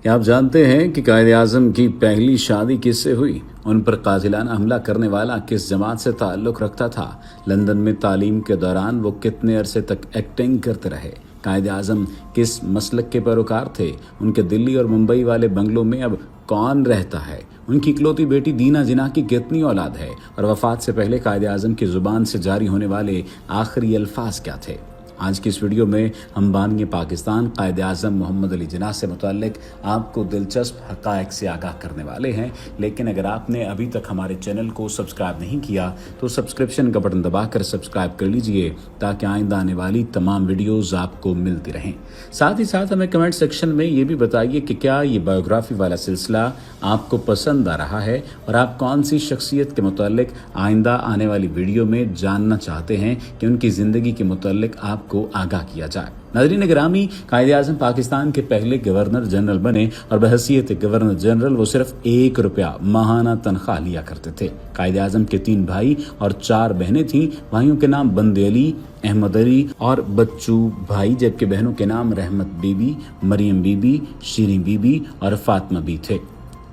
क्या आप जानते हैं कि कायद आज़म की पहली शादी किससे हुई? उन पर कातिलाना हमला करने वाला किस जमात से ताल्लुक़ रखता था? लंदन में तालीम के दौरान वो कितने अरसे तक एक्टिंग करते रहे? कायद आज़म किस मसलक के पैरोकार थे? उनके दिल्ली और मुंबई वाले बंगलों में अब कौन रहता है? उनकी इकलौती बेटी दीना जिन्ना की कितनी औलाद है? और वफात से पहले कायद आज़म की ज़ुबान से जारी होने वाले आखिरी अल्फाज क्या थे? आज की इस वीडियो में हम बानी पाकिस्तान कायद आज़म मोहम्मद अली जिन्ना से मुताल्लिक आपको दिलचस्प हक़ाइक़ से आगाह करने वाले हैं। लेकिन अगर आपने अभी तक हमारे चैनल को सब्सक्राइब नहीं किया तो सब्सक्रिप्शन का बटन दबाकर सब्सक्राइब कर लीजिए ताकि आइंदा आने वाली तमाम वीडियोज़ आपको मिलती रहें। साथ ही साथ हमें कमेंट सेक्शन में ये भी बताइए कि क्या ये बायोग्राफी वाला सिलसिला आपको पसंद आ रहा है और आप कौन सी शख्सियत के मुताल्लिक आइंदा आने वाली वीडियो में जानना चाहते हैं कि उनकी ज़िंदगी के मुताल्लिक आपको आगाह किया जाए। नाज़रीन गिरामी, कायद आज़म पाकिस्तान के पहले गवर्नर जनरल बने और बहैसियत गवर्नर जनरल वो सिर्फ ₹1 माहाना तनख्वाह लिया करते थे। कायद आज़म के 3 भाई और 4 बहनें थीं। भाइयों के नाम बंदे अली, अहमद अली और बच्चू भाई, जबकि बहनों के नाम रहमत बीबी, मरियम बीबी, शीरीं बीबी और फातिमा बी थे।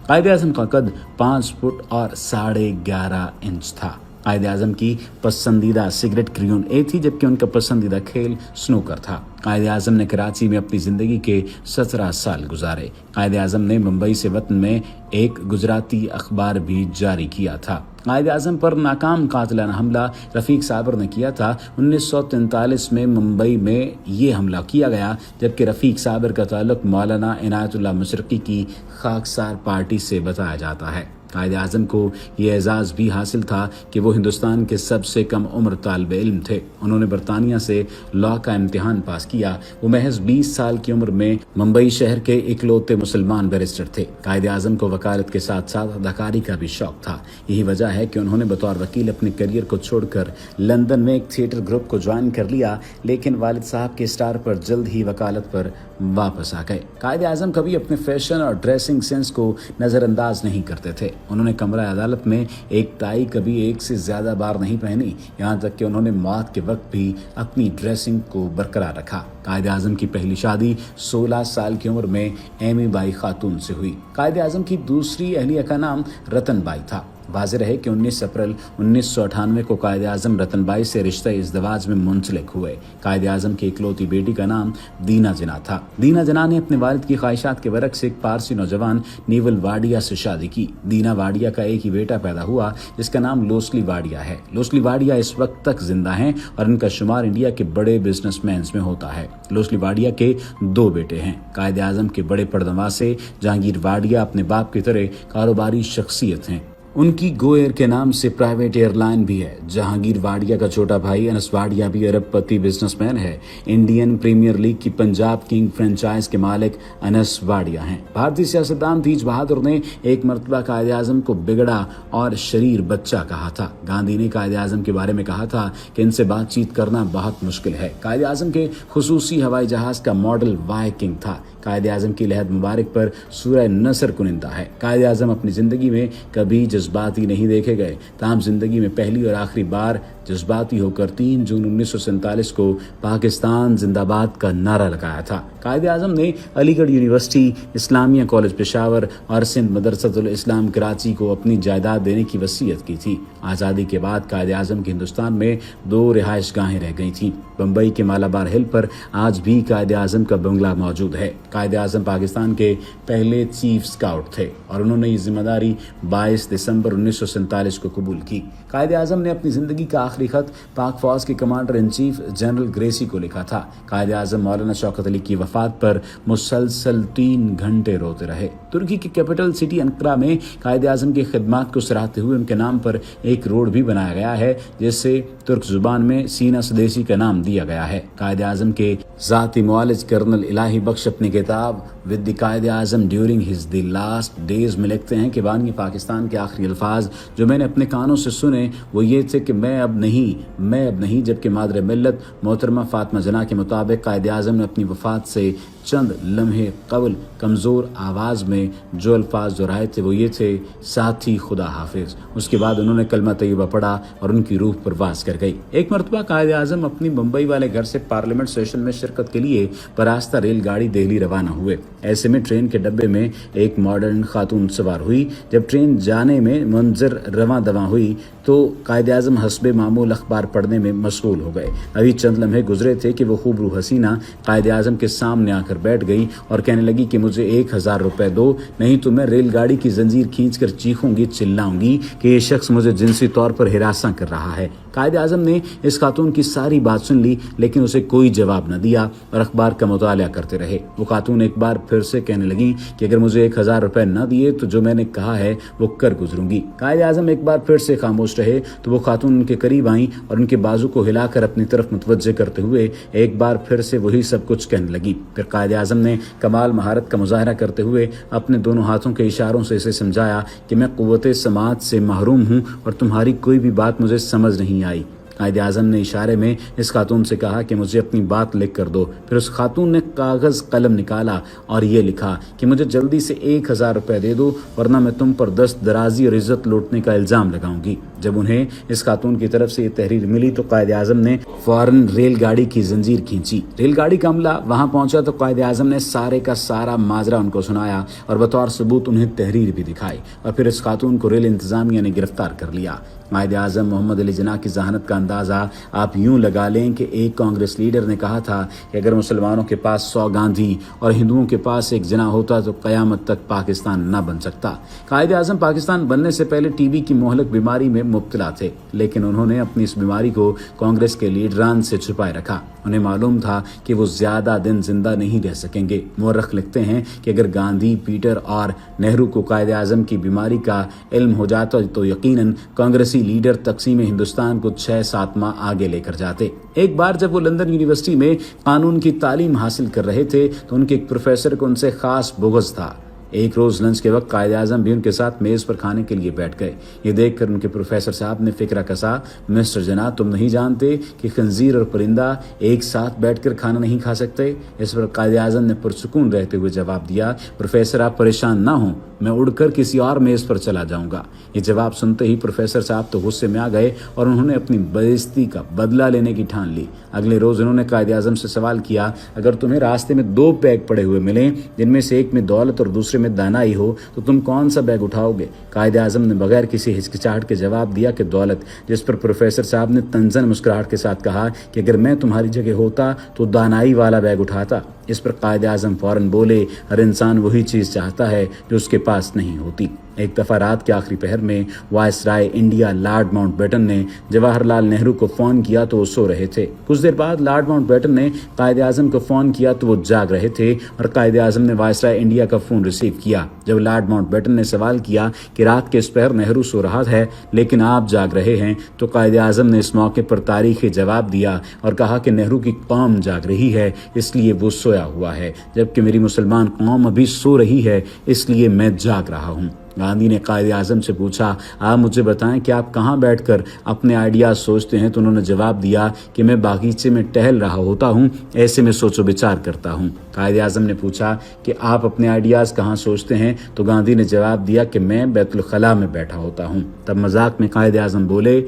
कायद आज़म का कद 5 फुट और 11.5 इंच था। कायद आज़म की पसंदीदा सिगरेट क्रियोन ए थी, जबकि उनका पसंदीदा खेल स्नूकर था। कायद आज़म ने कराची में अपनी ज़िंदगी के 17 साल गुजारे। कायद आज़म ने मुंबई से वतन में एक गुजराती अखबार भी जारी किया था। कायद आज़म पर नाकाम कातिलाना हमला रफ़ीक साबर ने किया था। 1943 में मुंबई में ये हमला किया गया, जबकि रफ़ीक साबर का ताल्लुक़ मौलाना इनायतुल्लाह मुशरक़ी की खाकसार पार्टी से बताया जाता है। कायद आज़म को ये एजाज़ भी हासिल था कि वो हिंदुस्तान के सबसे कम उम्र तालिबे इल्म थे। उन्होंने बरतानिया से लॉ का इम्तिहान पास किया। वो महज 20 साल की उम्र में मुंबई शहर के इकलौते मुसलमान बैरिस्टर थे। कायद आज़म को वकालत के साथ साथ अदाकारी का भी शौक था। यही वजह है कि उन्होंने बतौर वकील अपने करियर को छोड़कर लंदन में एक थिएटर ग्रुप को ज्वाइन कर लिया, लेकिन वालिद साहब के स्टार पर जल्द ही वकालत पर वापस आ गए। कायद आज़म कभी अपने फैशन और ड्रेसिंग सेंस को नज़रअंदाज नहीं करते थे। उन्होंने कमरा अदालत में एक टाई कभी 1 से ज़्यादा बार नहीं पहनी, यहाँ तक कि उन्होंने मौत के वक्त भी अपनी ड्रेसिंग को बरकरार रखा। कायद आज़म की पहली शादी 16 साल की उम्र में एमी बाई खातून से हुई। कायद आज़म की दूसरी अहलिया का नाम रतन बाई था। वाज़ेह रहे कि 19 अप्रैल 1998 को कायद आज़म रतन बाई से रिश्ता इज़्दिवाज में मुंसलिक हुए। कायद आज़म की इकलौती बेटी का नाम दीना जिन्ना था। दीना जिन्ना ने अपने वालिद की ख्वाहिशात के बरक्स एक पारसी नौजवान नीवल वाडिया से शादी की। दीना वाडिया का एक ही बेटा पैदा हुआ जिसका नाम लोसली वाडिया है। लोसली वाडिया इस वक्त तक जिंदा हैं और इनका शुमार इंडिया के बड़े बिजनेसमैन में होता है। लोसली वाडिया के 2 बेटे हैं। कायद आज़म के बड़े पर्दनवासे जहांगीर वाडिया अपने बाप की तरह कारोबारी शख्सियत हैं। उनकी गो एयर के नाम से प्राइवेट एयरलाइन भी है। जहांगीर वाडिया का छोटा भाई अनस वाडिया भी अरबपति बिजनेसमैन है। इंडियन प्रीमियर लीग की पंजाब किंग फ्रेंचाइज के मालिक अनस वाडिया हैं। भारतीय सियासतदान तेज बहादुर ने एक मरतबा कायद आज़म को बिगड़ा और शरीर बच्चा कहा था। गांधी ने कायद आज़म के बारे में कहा था कि इनसे बातचीत करना बहुत मुश्किल है। कायद आज़म के खुसूसी हवाई जहाज का मॉडल वाइकिंग था। कायद आज़म की लहद मुबारक पर सूरह नसर कुनिंदा है। कायद आज़म अपनी ज़िंदगी में कभी जज्बाती नहीं देखे गए, ताहम ज़िंदगी में पहली और आखिरी बार जज्बाती होकर 3 जून 1947 को पाकिस्तान जिंदाबाद का नारा लगाया था। कायद आज़म ने अलीगढ़ यूनिवर्सिटी, इस्लामिया कॉलेज पेशावर और सिंध मदरसतुल इस्लाम कराची को अपनी जायदाद देने की वसीयत की थी। आज़ादी के बाद कायद आज़म के हिंदुस्तान में 2 रिहाइश गाहें रह गई थीं। बम्बई के मालाबार हिल पर आज भी कायद आज़म का बंगला मौजूद है। कायद आज़म पाकिस्तान के पहले चीफ स्काउट थे और उन्होंने ये जिम्मेदारी 22 दिसंबर 1947 को कबूल की। कायद आज़म ने अपनी ज़िंदगी का आखिरी खत पाक फौज के commander in chief general Gracey को लिखा था। कायद आज़म मौलाना शौकत अली की वफात पर मुसलसल 3 घंटे रोते रहे। तुर्की की कैपिटल सिटी अंकारा में कायद आज़म की खिदमत को सराहते हुए उनके नाम पर एक रोड भी बनाया गया है, जिससे तुर्क जुबान में सीना सदेसी का नाम दिया गया है। कायद आज़म के ज़ाती मुआलिज कर्नल इलाही बख्श अपनी किताब with the Quaid Azam during his the last days में लिखते हैं कि बानी पाकिस्तान के आखिरी अल्फाज जो मैंने अपने कानों से सुने वो ये थे कि मैं अब नहीं, जबकि मादर मिल्लत मोहतरमा फातिमा जना के मुताबिक कायद आज़म ने अपनी वफात से चंद लम्हे कबल कमज़ोर आवाज़ में जो अल्फाज दोहराए थे वो ये थे, साथी खुदा हाफिज। उसके बाद उन्होंने कलमा तैयबा पढ़ा और उनकी रूह परवास कर गई। एक मरतबा कायद आज़म अपनी मुंबई वाले घर से पार्लियामेंट सेशन में शिरकत के लिए बरास्ता रेलगाड़ी दिल्ली रवाना हुए। ऐसे में ट्रेन के डब्बे में एक मॉडर्न खातून सवार हुई। जब ट्रेन जाने में मंजर रवां दवां हुई तो कायद आज़म हस्बे मामूल अखबार पढ़ने में मशगूल हो गए। अभी चंद लम्हे गुजरे थे कि वो खूबरू हसीना कायद आज़म के सामने आकर बैठ गई और कहने लगी कि मुझे 1000 रुपए दो, नहीं तो मैं रेलगाड़ी की जंजीर खींचकर चीखूंगी, चिल्लाऊंगी कि ये शख्स मुझे जिनसी तौर पर हिरासा कर रहा है। कायद आज़म ने इस खातून की सारी बात सुन ली, लेकिन उसे कोई जवाब न दिया और अखबार का मुताला करते रहे। वो खातून एक बार फिर से कहने लगी कि अगर मुझे 1000 रुपए न दिए तो जो मैंने कहा है वो कर गुजरूंगी। कायद आज़म एक बार फिर से खामोश रहे तो वो खातून उनके करीब आई और उनके बाजू को हिलाकर अपनी तरफ मुतवज्जे करते हुए एक बार फिर से वही सब कुछ कहने लगी। फिर कायद आज़म ने कमाल महारत का मुजाहरा करते हुए अपने दोनों हाथों के इशारों से इसे समझाया कि मैं कुव्वत समाअत से महरूम हूँ और तुम्हारी कोई भी बात मुझे समझ नहीं आई। कायद आज़म ने इशारे में इस खातून से कहा कि मुझे अपनी बात लिख कर दो। फिर उस खातून ने कागज़ कलम निकाला और ये लिखा कि मुझे जल्दी से 1000 रुपए दे दो, वरना मैं तुम पर दस्त दराजी और इज्जत लूटने का इल्ज़ाम लगाऊंगी। जब उन्हें इस खातून की तरफ से ये तहरीर मिली तो कायद आज़म ने फौरन रेलगाड़ी की जंजीर खींची। रेलगाड़ी का अमला वहां पहुंचा तो कायद आज़म ने सारे का सारा माजरा उनको सुनाया और बतौर सबूत उन्हें तहरीर भी दिखाई और फिर इस खातून को रेल इंतजामिया ने गिरफ्तार कर लिया। कायद आज़म मोहम्मद अली जिन्ना की जहानत का अंदाज़ा आप यूं लगा लें कि एक कांग्रेस लीडर ने कहा था कि अगर मुसलमानों के पास 100 गांधी और हिंदुओं के पास एक जिन्ना होता तो क़यामत तक पाकिस्तान न बन सकता। कायद आज़म पाकिस्तान बनने से पहले टीबी की मोहलक बीमारी में मुब्तला थे, लेकिन उन्होंने अपनी इस बीमारी को कांग्रेस के लीडरान से छुपाए रखा। उन्हें मालूम था कि वो ज्यादा दिन जिंदा नहीं रह सकेंगे। मुअर्रिख लिखते हैं कि अगर गांधी, पीटर और नेहरू को कायद आज़म की बीमारी का इल्म हो जाता तो यकीनन कांग्रेसी लीडर तकसीम हिंदुस्तान को 6-7 माह आगे लेकर जाते। एक बार जब वो लंदन यूनिवर्सिटी में कानून की तालीम हासिल कर रहे थे तो उनके एक प्रोफेसर को उनसे खास बुग़्ज़ था। एक रोज लंच के वक्त कायद आज़म भी उनके साथ मेज पर खाने के लिए बैठ गए। ये देखकर उनके प्रोफेसर साहब ने फिक्रा कसा, मिस्टर जिन्ना तुम नहीं जानते कि खंजीर और परिंदा एक साथ बैठकर खाना नहीं खा सकते। इस पर कायद आज़म ने पुरसुकून रहते हुए जवाब दिया, प्रोफेसर आप परेशान ना हो, मैं उड़कर किसी और मेज पर चला जाऊंगा। ये जवाब सुनते ही प्रोफेसर साहब तो गुस्से में आ गए और उन्होंने अपनी बेइज्जती का बदला लेने की ठान ली। अगले रोज उन्होंने कायद आज़म से सवाल किया, अगर तुम्हें रास्ते में 2 बैग पड़े हुए मिले जिनमें से एक में दौलत और दूसरे में दानाई हो तो तुम कौन सा बैग उठाओगे? कायद आज़म ने बगैर किसी हिचकिचाहट के जवाब दिया कि दौलत। जिस पर प्रोफेसर साहब ने तंजन मुस्कुराहट के साथ कहा कि अगर मैं तुम्हारी जगह होता तो दानाई वाला बैग उठाता। इस पर कायद आज़म फौरन बोले, हर इंसान वही चीज़ चाहता है जो उसके पास नहीं होती। एक दफ़ा रात के आखिरी पहर में वायसराय इंडिया लॉर्ड माउंटबेटन ने जवाहरलाल नेहरू को फ़ोन किया तो वो सो रहे थे। कुछ देर बाद लॉर्ड माउंटबेटन ने कायद आज़म को फ़ोन किया तो वो जाग रहे थे और कायद आज़म ने वायसराय इंडिया का फ़ोन रिसीव किया। जब लॉर्ड माउंटबेटन ने सवाल किया कि रात के इस पहर नेहरू सो रहा है लेकिन आप जाग रहे हैं, तो कायद आज़म ने इस मौके पर तारीख़ी जवाब दिया और कहा कि नेहरू की कौम जाग रही है इसलिए वो सोया हुआ है, जबकि मेरी मुसलमान कौम अभी सो रही है इसलिए मैं जाग रहा हूँ। गांधी ने कायद आज़म से पूछा, आप मुझे बताएं कि आप कहाँ बैठकर अपने आइडियाज़ सोचते हैं? तो उन्होंने जवाब दिया कि मैं बागीचे में टहल रहा होता हूँ, ऐसे में सोचो विचार करता हूँ। कायद आज़म ने पूछा कि आप अपने आइडियाज़ कहाँ सोचते हैं? तो गांधी ने जवाब दिया कि मैं बैतुल खला में बैठा होता हूँ। तब मजाक में कायद आज़म बोले,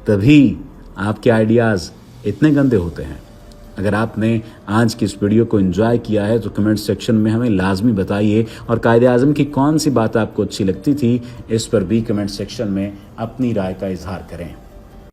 तभी आपके आइडियाज़ इतने गंदे होते हैं। अगर आपने आज की इस वीडियो को एंजॉय किया है तो कमेंट सेक्शन में हमें लाजमी बताइए और कायद आज़म की कौन सी बात आपको अच्छी लगती थी इस पर भी कमेंट सेक्शन में अपनी राय का इजहार करें।